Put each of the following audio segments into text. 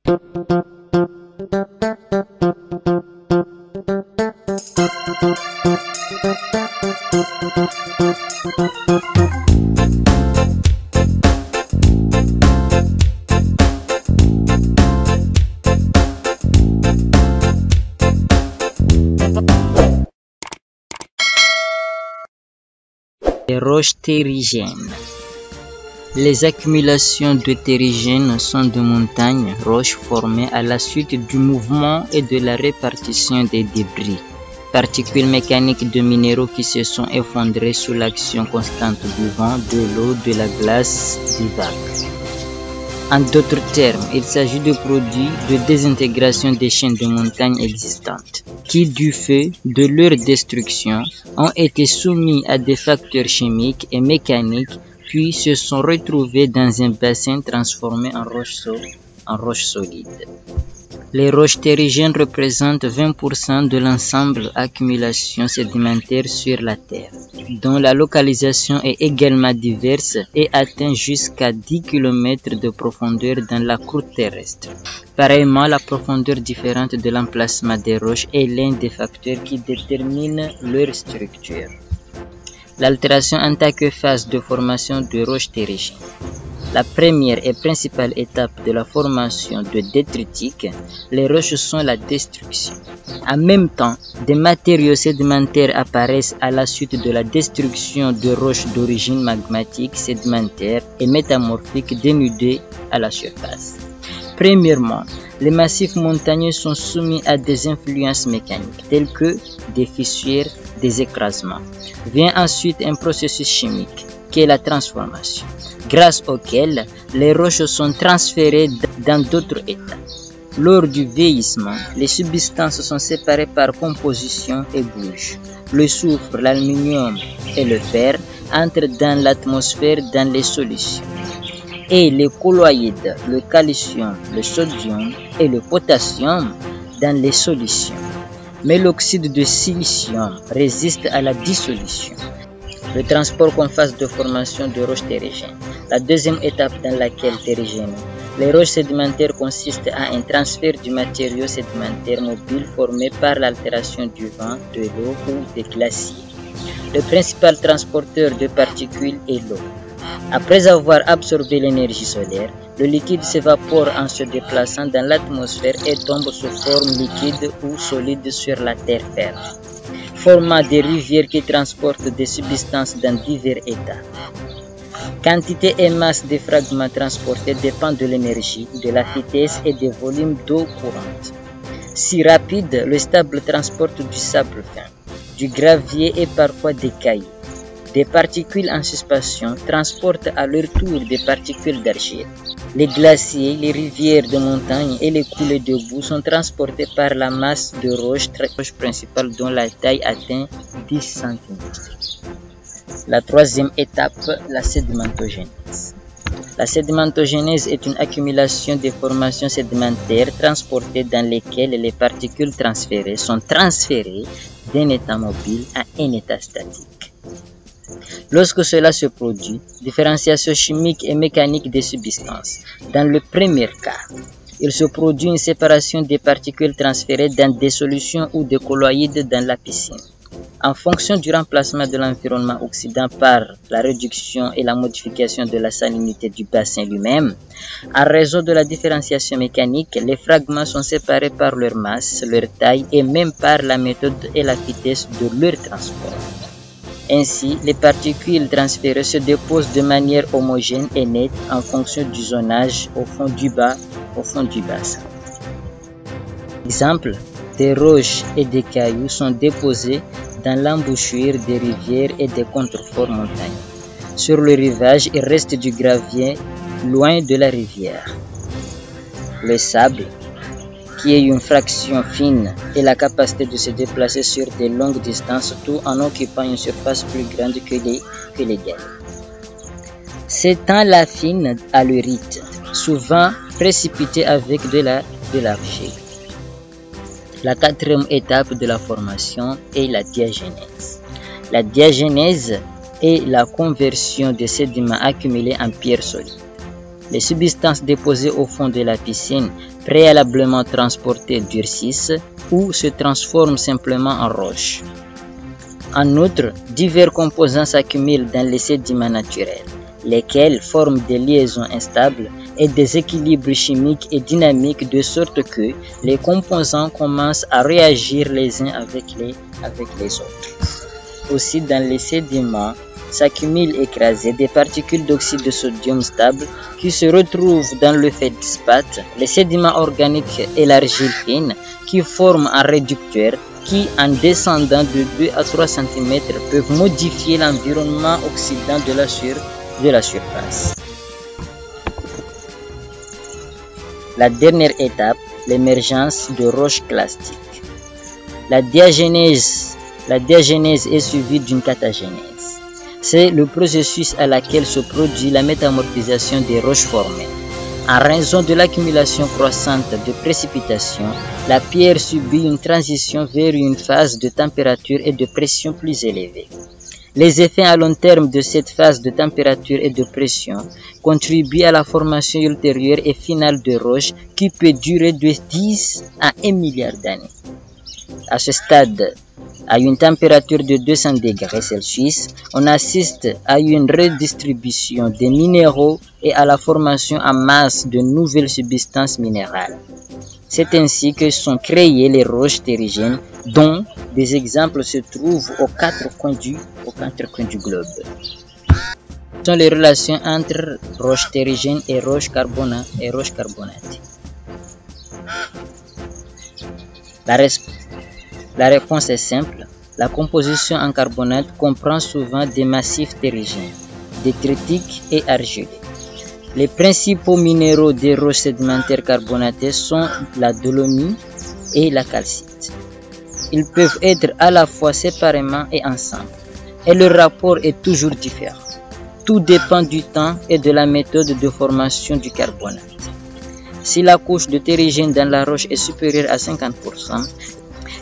Les roches terrigènes. Les accumulations de terrigènes sont de montagnes, roches formées à la suite du mouvement et de la répartition des débris, particules mécaniques de minéraux qui se sont effondrés sous l'action constante du vent, de l'eau, de la glace, des vagues. En d'autres termes, il s'agit de produits de désintégration des chaînes de montagnes existantes, qui, du fait de leur destruction, ont été soumis à des facteurs chimiques et mécaniques, puis se sont retrouvés dans un bassin transformé en roche solide. Les roches terrigènes représentent 20% de l'ensemble accumulation sédimentaire sur la Terre, dont la localisation est également diverse et atteint jusqu'à 10 km de profondeur dans la croûte terrestre. Pareillement, la profondeur différente de l'emplacement des roches est l'un des facteurs qui détermine leur structure. L'altération en tant que phase de formation de roches terrigènes. La première et principale étape de la formation de détritiques, les roches sont la destruction. En même temps, des matériaux sédimentaires apparaissent à la suite de la destruction de roches d'origine magmatique, sédimentaire et métamorphique dénudées à la surface. Premièrement, les massifs montagneux sont soumis à des influences mécaniques telles que des fissures, des écrasements. Vient ensuite un processus chimique qui est la transformation, grâce auquel les roches sont transférées dans d'autres états. Lors du vieillissement, les substances sont séparées par composition et bougent. Le soufre, l'aluminium et le fer entrent dans l'atmosphère dans les solutions. Et les colloïdes, le calcium, le sodium et le potassium dans les solutions. Mais l'oxyde de silicium résiste à la dissolution. Le transport comme phase de formation de roches terrigènes. La deuxième étape dans laquelle terrigènes. Les roches sédimentaires consistent à un transfert du matériau sédimentaire mobile formé par l'altération du vent, de l'eau ou des glaciers. Le principal transporteur de particules est l'eau. Après avoir absorbé l'énergie solaire, le liquide s'évapore en se déplaçant dans l'atmosphère et tombe sous forme liquide ou solide sur la terre ferme, formant des rivières qui transportent des substances dans divers états. Quantité et masse des fragments transportés dépend de l'énergie, de la vitesse et des volumes d'eau courante. Si rapide, le sable transporte du sable fin, du gravier et parfois des cailloux. Des particules en suspension transportent à leur tour des particules d'argile. Les glaciers, les rivières de montagne et les coulées de boue sont transportés par la masse de roches principale dont la taille atteint 10 cm. La troisième étape, la sédimentogénèse. La sédimentogénèse est une accumulation des formations sédimentaires transportées dans lesquelles les particules transférées sont transférées d'un état mobile à un état statique. Lorsque cela se produit, différenciation chimique et mécanique des substances. Dans le premier cas, il se produit une séparation des particules transférées dans des solutions ou des colloïdes dans la piscine. En fonction du remplacement de l'environnement oxydant par la réduction et la modification de la salinité du bassin lui-même, en raison de la différenciation mécanique, les fragments sont séparés par leur masse, leur taille et même par la méthode et la vitesse de leur transport. Ainsi, les particules transférées se déposent de manière homogène et nette en fonction du zonage au fond du bassin. Exemple, des roches et des cailloux sont déposés dans l'embouchure des rivières et des contreforts montagnes. Sur le rivage, il reste du gravier loin de la rivière. Le sable, qui est une fraction fine, et la capacité de se déplacer sur de longues distances tout en occupant une surface plus grande que les galets. S'étend la fine allurite, souvent précipitée avec de l'argile. La quatrième étape de la formation est la diagénèse. La diagénèse est la conversion des sédiments accumulés en pierres solides. Les substances déposées au fond de la piscine préalablement transportées durcissent ou se transforment simplement en roche. En outre, divers composants s'accumulent dans les sédiments naturels, lesquels forment des liaisons instables et des équilibres chimiques et dynamiques de sorte que les composants commencent à réagir les uns avec les autres. Aussi, dans les sédiments s'accumulent écrasées des particules d'oxyde de sodium stable qui se retrouvent dans le feldspath, les sédiments organiques et l'argile fine qui forment un réducteur qui, en descendant de 2 à 3 cm, peuvent modifier l'environnement oxydant de la surface. La dernière étape, l'émergence de roches clastiques. La diagénèse est suivie d'une catagénèse. C'est le processus à laquelle se produit la métamorphisation des roches formées. En raison de l'accumulation croissante de précipitations, la pierre subit une transition vers une phase de température et de pression plus élevée. Les effets à long terme de cette phase de température et de pression contribuent à la formation ultérieure et finale de roches qui peut durer de 10 à 1 milliard d'années. À ce stade, à une température de 200 degrés Celsius, on assiste à une redistribution des minéraux et à la formation en masse de nouvelles substances minérales. C'est ainsi que sont créées les roches terrigènes, dont des exemples se trouvent aux quatre coins du globe. Quelles sont les relations entre roches terrigènes et roches carbonatées? La réponse est simple. La composition en carbonate comprend souvent des massifs terrigènes, détritiques et argileux. Les principaux minéraux des roches sédimentaires carbonatées sont la dolomie et la calcite. Ils peuvent être à la fois séparément et ensemble, et leur rapport est toujours différent. Tout dépend du temps et de la méthode de formation du carbonate. Si la couche de terrigène dans la roche est supérieure à 50%,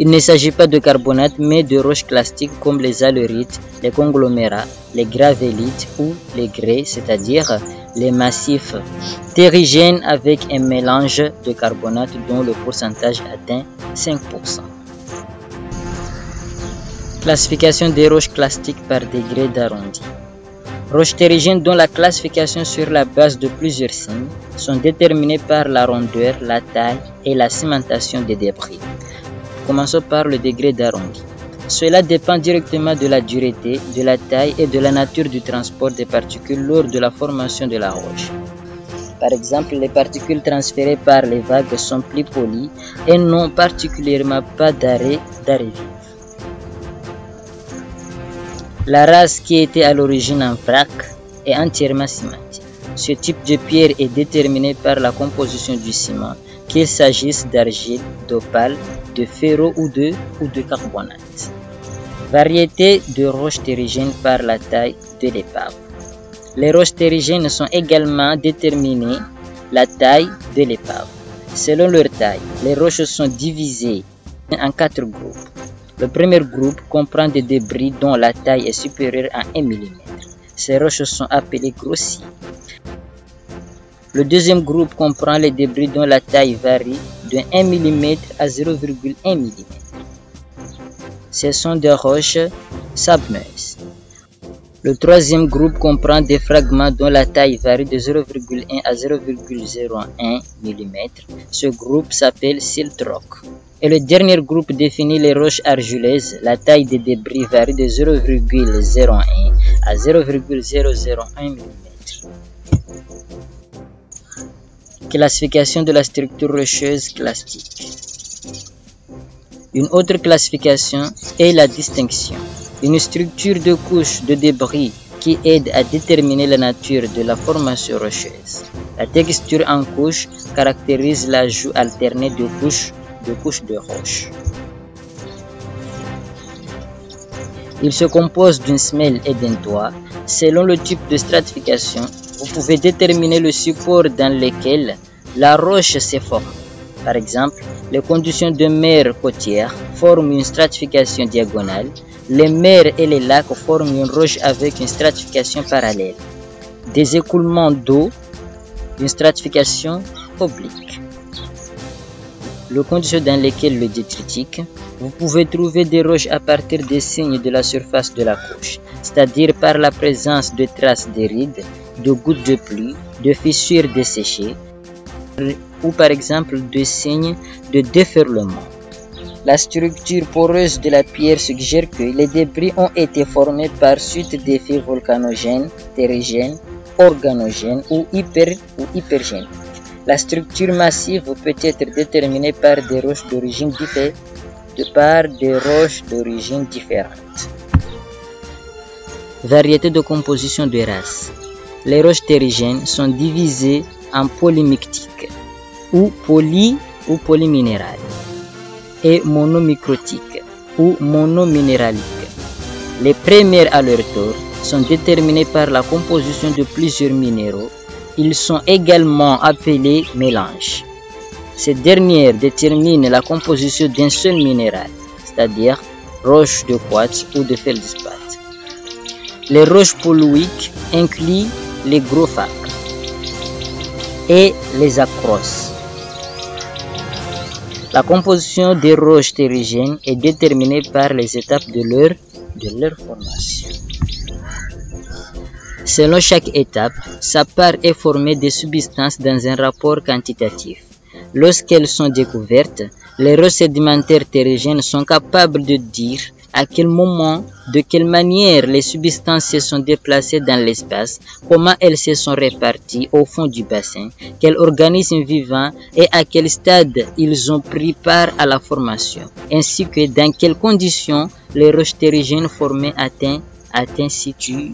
il ne s'agit pas de carbonate mais de roches clastiques comme les halerites, les conglomérats, les gravélites ou les grès, c'est-à-dire les massifs terrigènes avec un mélange de carbonate dont le pourcentage atteint 5%. Classification des roches clastiques par degré d'arrondi. Roches terrigènes dont la classification sur la base de plusieurs signes sont déterminées par la rondeur, la taille et la cimentation des débris. Commençons par le degré d'arrondi. Cela dépend directement de la dureté, de la taille et de la nature du transport des particules lors de la formation de la roche. Par exemple, les particules transférées par les vagues sont plus polies et n'ont particulièrement pas d'arrêt vif. La race qui était à l'origine en vrac est entièrement cimentée. Ce type de pierre est déterminé par la composition du ciment, qu'il s'agisse d'argile, d'opale, de ferro ou de carbonate. Variété de roches terrigènes par la taille de l'épave. Les roches terrigènes sont également déterminées la taille de l'épave. Selon leur taille, les roches sont divisées en 4 groupes. Le premier groupe comprend des débris dont la taille est supérieure à 1 mm. Ces roches sont appelées grossiers. Le deuxième groupe comprend les débris dont la taille varie de 1 mm à 0,1 mm. Ce sont des roches sableuses. Le troisième groupe comprend des fragments dont la taille varie de 0,1 à 0,01 mm. Ce groupe s'appelle silt rock. Et le dernier groupe définit les roches argileuses. La taille des débris varie de 0,01 à 0,001 mm. Classification de la structure rocheuse clastique. Une autre classification est la distinction. Une structure de couches de débris qui aide à déterminer la nature de la formation rocheuse. La texture en couche caractérise l'ajout alterné de couches de roche. Il se compose d'une semelle et d'un toit. Selon le type de stratification, vous pouvez déterminer le support dans lequel la roche s'est formée. Par exemple, les conditions de mer côtière forment une stratification diagonale. Les mers et les lacs forment une roche avec une stratification parallèle. Des écoulements d'eau, une stratification oblique. les conditions dans lesquelles le détritique, vous pouvez trouver des roches à partir des signes de la surface de la couche, c'est-à-dire par la présence de traces de rides, de gouttes de pluie, de fissures desséchées, ou par exemple de signes de déferlement. La structure poreuse de la pierre suggère que les débris ont été formés par suite d'effets volcanogènes, terrigènes, organogènes ou hypergènes. La structure massive peut être déterminée par des roches d'origine différentes. Variété de composition de races. Les roches terrigènes sont divisées en polymictiques ou polyminérales et monomicrotiques ou monominéraliques. Les premières à leur tour sont déterminées par la composition de plusieurs minéraux. Ils sont également appelés mélanges. Ces dernières déterminent la composition d'un seul minéral, c'est-à-dire roche de quartz ou de feldspathe. Les roches polyïques incluent les grophaques et les acros. La composition des roches terrigènes est déterminée par les étapes de leur formation. Selon chaque étape, sa part est formée de substances dans un rapport quantitatif. Lorsqu'elles sont découvertes, les roches sédimentaires terrigènes sont capables de dire à quel moment, de quelle manière les substances se sont déplacées dans l'espace, comment elles se sont réparties au fond du bassin, quels organismes vivants et à quel stade ils ont pris part à la formation, ainsi que dans quelles conditions les roches terrigènes formées atteint situées.